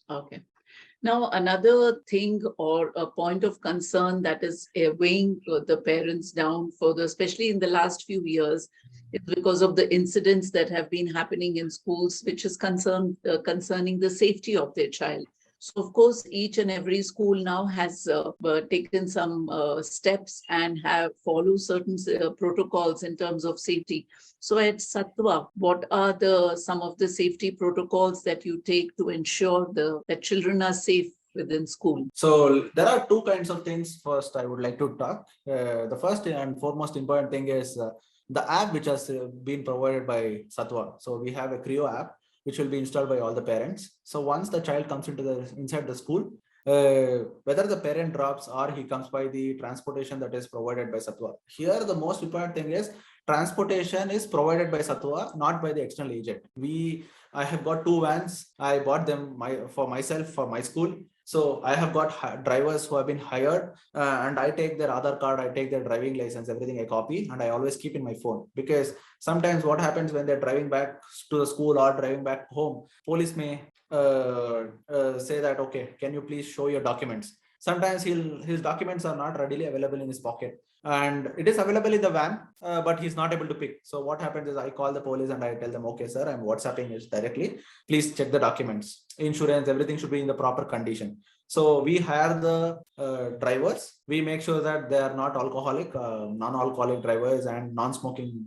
Now, another thing or a point of concern that is weighing the parents down further, especially in the last few years, is because of the incidents that have been happening in schools, which is concerning the safety of their child. So, of course, each and every school now has taken some steps and have followed certain protocols in terms of safety. So at Sattva, what are some of the safety protocols that you take to ensure that children are safe within school? So there are two kinds of things. First, I would like to talk. The first and foremost important thing is the app which has been provided by Sattva. So we have a Creo app which will be installed by all the parents. So once the child comes inside the school, whether the parent drops or he comes by the transportation that is provided by Sattva. Here, the most important thing is transportation is provided by Sattva, not by the external agent. I have got 2 vans. I bought them for myself, for my school. So I have got drivers who have been hired, and I take their Aadhaar card, I take their driving license, everything I copy, and I always keep in my phone. Because sometimes what happens when they're driving back to the school or driving back home, police may say that, okay, can you please show your documents? Sometimes his documents are not readily available in his pocket, and it is available in the van, but he's not able to pick. So what happens is I call the police and I tell them, okay, sir, I'm WhatsApping it directly. Please check the documents, insurance, everything should be in the proper condition. So we hire the drivers. We make sure that they are not alcoholic, non-alcoholic drivers, and non-smoking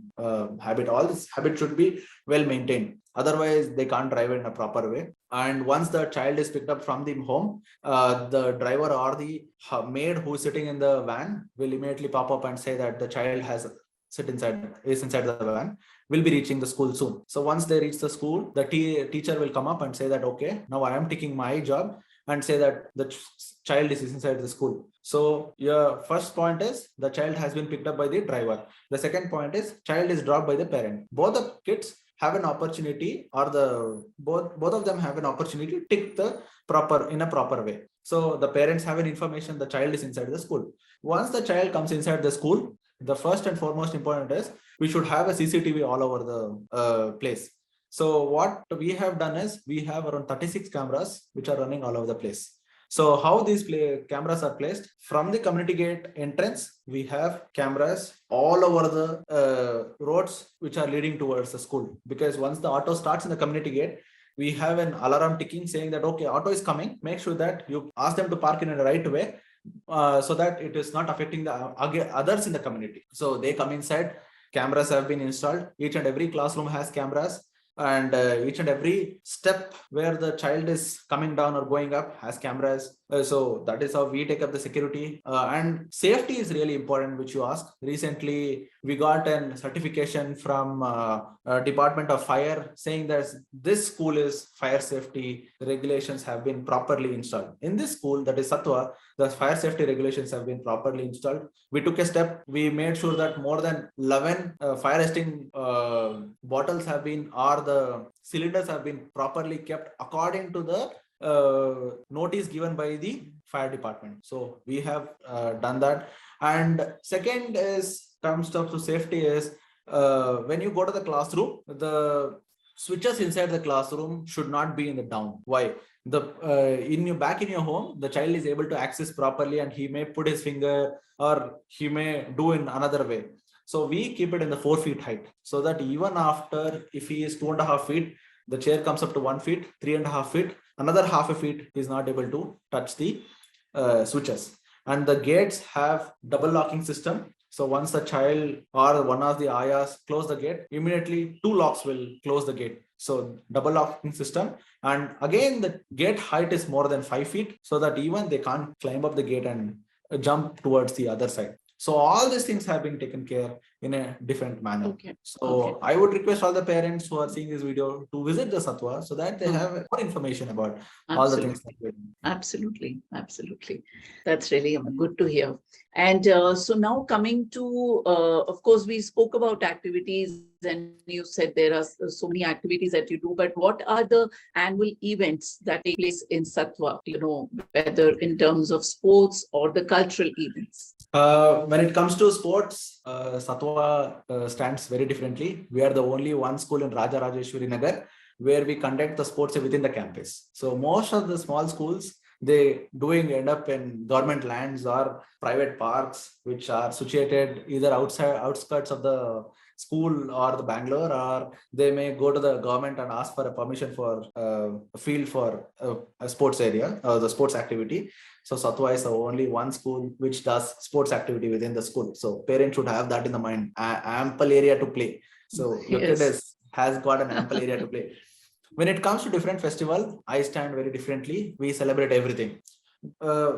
habit. All this habit should be well maintained. Otherwise, they can't drive it in a proper way. And once the child is picked up from the home, the driver or the maid who is sitting in the van will immediately pop up and say that the child is inside the van, will be reaching the school soon. So once they reach the school, the teacher will come up and say that, okay, now I am taking my job, and say that the child is inside the school. So your first point is the child has been picked up by the driver. The second point is child is dropped by the parent. Both the kids have an opportunity, or both of them have an opportunity to tick in a proper way. So the parents have an information the child is inside the school. Once the child comes inside the school, the first and foremost important is we should have a CCTV all over the place. So what we have done is we have around 36 cameras which are running all over the place. So how these cameras are placed? From the community gate entrance, we have cameras all over the roads which are leading towards the school. Because once the auto starts in the community gate, we have an alarm ticking saying that, okay, auto is coming. Make sure that you ask them to park in a right way so that it is not affecting the others in the community. So they come inside. Cameras have been installed. Each and every classroom has cameras. And each and every step where the child is coming down or going up has cameras. So that is how we take up the security. And safety is really important, which you asked. Recently, we got a certification from Department of Fire saying that this school is fire safety regulations have been properly installed. In this school, that is Satwa, the fire safety regulations have been properly installed. We took a step. We made sure that more than 11 fire extinguishing bottles have been, or the cylinders have been properly kept according to the notice given by the fire department. So we have done that. And second is comes down to safety is when you go to the classroom, the switches inside the classroom should not be in the down. Why? The back in your home, the child is able to access properly, and he may put his finger or he may do in another way. So we keep it in the 4 feet height, so that even after, if he is 2.5 feet, the chair comes up to 1 feet, 3.5 feet, another half a feet is not able to touch the switches. And the gates have double locking system. So once the child or one of the ayahs close the gate, immediately 2 locks will close the gate. So double locking system. And again, the gate height is more than 5 feet, so that even they can't climb up the gate and jump towards the other side. So all these things have been taken care in a different manner. Okay. So I would request all the parents who are seeing this video to visit the Satwa, so that they have more information about all the things that we're doing. Absolutely. That's really good to hear. And so now coming to, of course, we spoke about activities, and you said there are so many activities that you do, but what are the annual events that take place in Satwa, whether in terms of sports or the cultural events? When it comes to sports, Satwa stands very differently. We are the only one school in Rajarajeshwari Nagar where we conduct the sports within the campus. So most of the small schools, they end up in government lands or private parks, which are situated either outskirts of the school or the Bangalore, or they may go to the government and ask for a permission for a field for a sports area or the sports activity. So Satwa is the only one school which does sports activity within the school. So parents should have that in the mind, ample area to play. So your kid has got an ample area to play. When it comes to different festival, I stand very differently. We celebrate everything.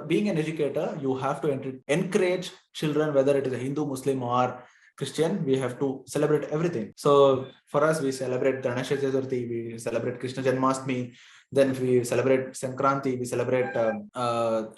Being an educator, you have to encourage children, whether it is a Hindu, Muslim, or Christian, we have to celebrate everything. So for us, we celebrate Janoushadhi Kendra, we celebrate Krishna Janmashtami, then we celebrate Sankranti, we celebrate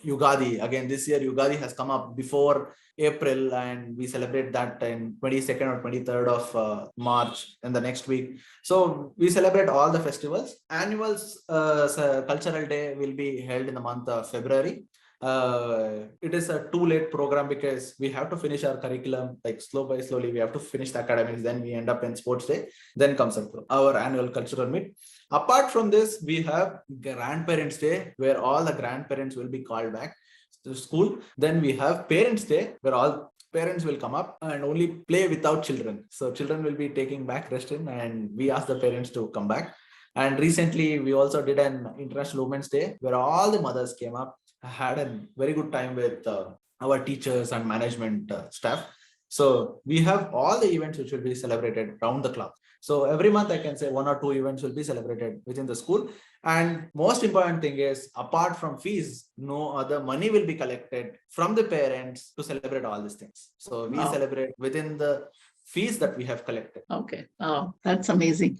Yugadi. Again, this year Yugadi has come up before April, and we celebrate that in 22nd or 23rd of March in the next week. So we celebrate all the festivals. Annual cultural day will be held in the month of February. It is a too late program because we have to finish our curriculum, like slowly we have to finish the academics, then we end up in sports day, then comes up our annual cultural meet. Apart from this, we have grandparents day where all the grandparents will be called back to school. Then we have parents day where all parents will come up and only play without children. So children will be taking back resting, and we ask the parents to come back. And recently we also did an International Women's Day where all the mothers came up, had a very good time with our teachers and management staff. So we have all the events which will be celebrated round the clock. So every month I can say 1 or 2 events will be celebrated within the school. And most important thing is, apart from fees, no other money will be collected from the parents to celebrate all these things. So we celebrate within the fees that we have collected. Okay. Oh, that's amazing.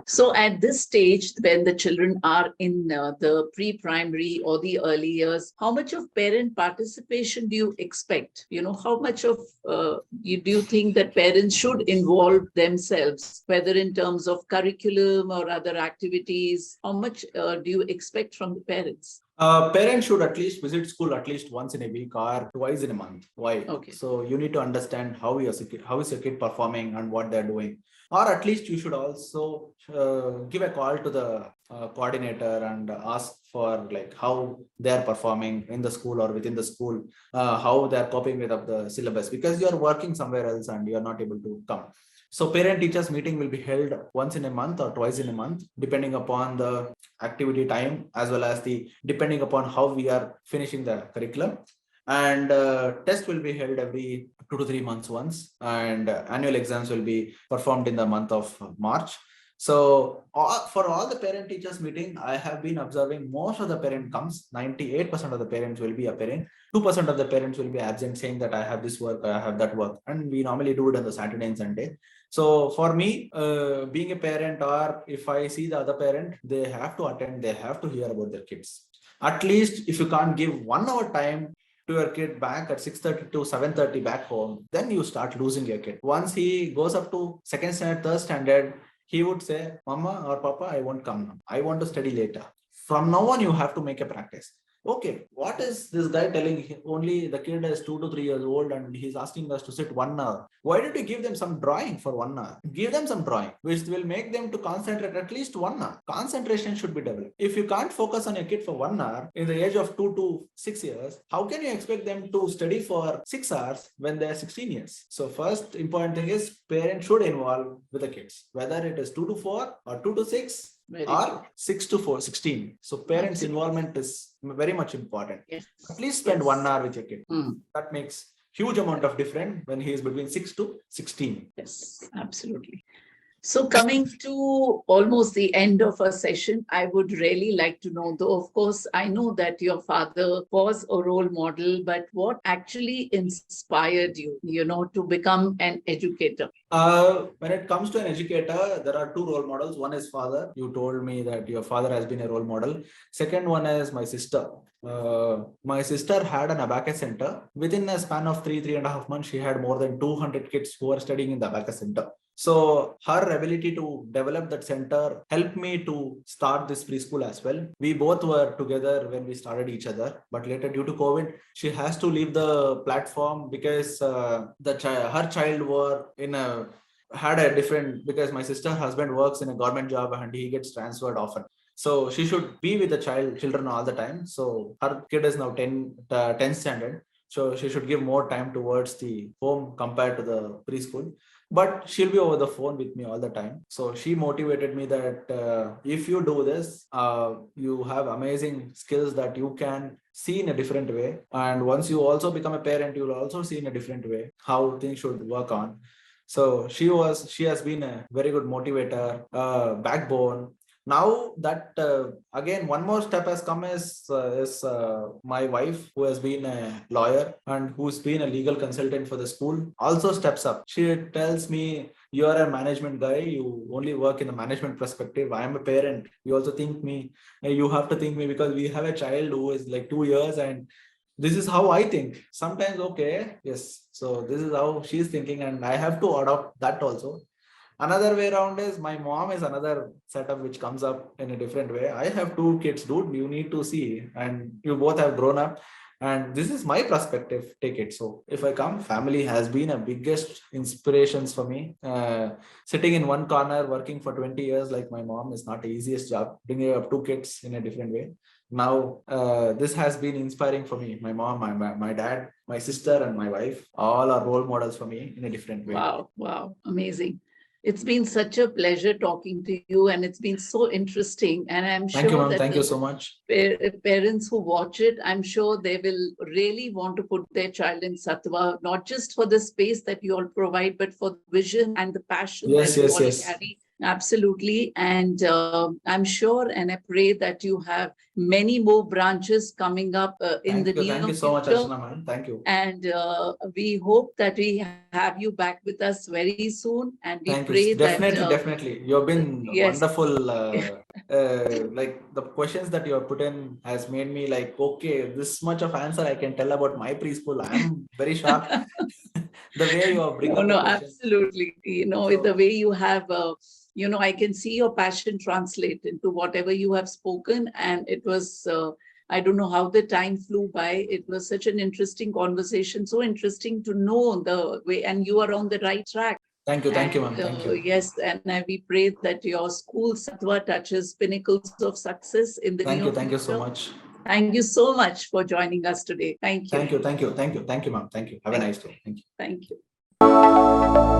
So at this stage, when the children are in the pre-primary or the early years, how much of parent participation do you expect? How much of do you think that parents should involve themselves, whether in terms of curriculum or other activities? How much do you expect from the parents? Parents should at least visit school at least once in a week or twice in a month. Why? Okay. So you need to understand how is your kid performing and what they're doing. or at least you should also give a call to the coordinator and ask for like how they are performing in the school or within the school, how they are coping with of the syllabus, because you are working somewhere else and you are not able to come. So parent teachers meeting will be held once in a month or twice in a month, depending upon the activity time, as well as the depending upon how we are finishing the curriculum. And test will be held every 2 to 3 months once, and annual exams will be performed in the month of March. So for all the parent teachers meeting, I have been observing most of the parent comes. 98% of the parents will be appearing. 2% of the parents will be absent, saying that I have this work, I have that work, and we normally do it on the Saturday and Sunday. So for me, being a parent, or if I see the other parent, they have to attend, they have to hear about their kids. At least if you can't give 1 hour time to your kid back at 6:30 to 7:30 back home, then you start losing your kid. Once he goes up to second standard, third standard, he would say, Mama or Papa, I won't come now. I want to study later. From now on, you have to make a practice. Okay, what is this guy telling? Only the kid is 2 to 3 years old and he's asking us to sit 1 hour. Why don't you give them some drawing for 1 hour? Give them some drawing, which will make them to concentrate at least 1 hour. Concentration should be developed. If you can't focus on a kid for 1 hour in the age of 2 to 6 years, how can you expect them to study for 6 hours when they're 16 years? So first important thing is parents should involve with the kids, whether it is 2 to 4 or 2 to 6. Very Or true. 6 to 16. So parents' Absolutely. involvement is very much important. Yes. At least spend Yes. 1 hour with your kid. Mm. That makes huge amount of difference when he is between 6 to 16. Yes, absolutely. So coming to almost the end of our session, I would really like to know, though, of course, I know that your father was a role model, but what actually inspired you, to become an educator? When it comes to an educator, there are two role models. One is father. You told me that your father has been a role model. Second one is my sister. My sister had an abacus center. Within a span of 3.5 months, she had more than 200 kids who are studying in the abacus center. So her ability to develop that center helped me to start this preschool as well. We both were together when we started each other, but later due to COVID, she has to leave the platform because her child were in a had a different, because my sister's husband works in a government job and he gets transferred often. So she should be with the children all the time. So her kid is now 10th standard. So she should give more time towards the home compared to the preschool. But she'll be over the phone with me all the time. So she motivated me that if you do this, you have amazing skills that you can see in a different way. And once you also become a parent, you will also see in a different way how things should work on. So she has been a very good motivator, backbone. Now that again one more step has come is my wife, who has been a lawyer and who's been a legal consultant for the school, also steps up. She tells me, you are a management guy, you only work in the management perspective. I am a parent, you also think me, you have to think me, because we have a child who is like 2 years, and this is how I think sometimes. Okay, yes, so this is how she's thinking and I have to adopt that also. Another way around is my mom is another setup which comes up in a different way. I have 2 kids, dude. You need to see, and you both have grown up. And this is my perspective. Take it. So if I come, family has been a biggest inspirations for me. Sitting in one corner, working for 20 years like my mom is not the easiest job. Bringing up 2 kids in a different way. Now, this has been inspiring for me. My mom, my dad, my sister, and my wife all are role models for me in a different way. Wow, wow, amazing. It's been such a pleasure talking to you, and it's been so interesting. And I'm Thank you, sure ma'am. that Thank you so much. parents who watch it, I'm sure they will really want to put their child in Sattva, not just for the space that you all provide, but for the vision and the passion Yes, that you yes, all yes. carry. Absolutely. And I'm sure and I pray that you have many more branches coming up in the near Thank you so much, future. Archana, ma'am. Thank you. And we hope that we have you back with us very soon. And we Thank pray you. that Definitely. You've been yes, wonderful. Like the questions that you have put in has made me like, okay, this much of answer I can tell about my preschool. I'm very shocked. The way you have bring no, up the no, questions. absolutely. So, The way you have, I can see your passion translate into whatever you have spoken. And it was, I don't know how the time flew by. It was such an interesting conversation, so interesting to know the way, and you are on the right track. Thank you, ma'am. Thank you. Yes, and we pray that your school Sattva touches pinnacles of success in the Thank near you, thank you so future. much. Thank you so much for joining us today. Thank you. Thank you, ma'am. Thank you. Have a nice day. Thank you. Thank you.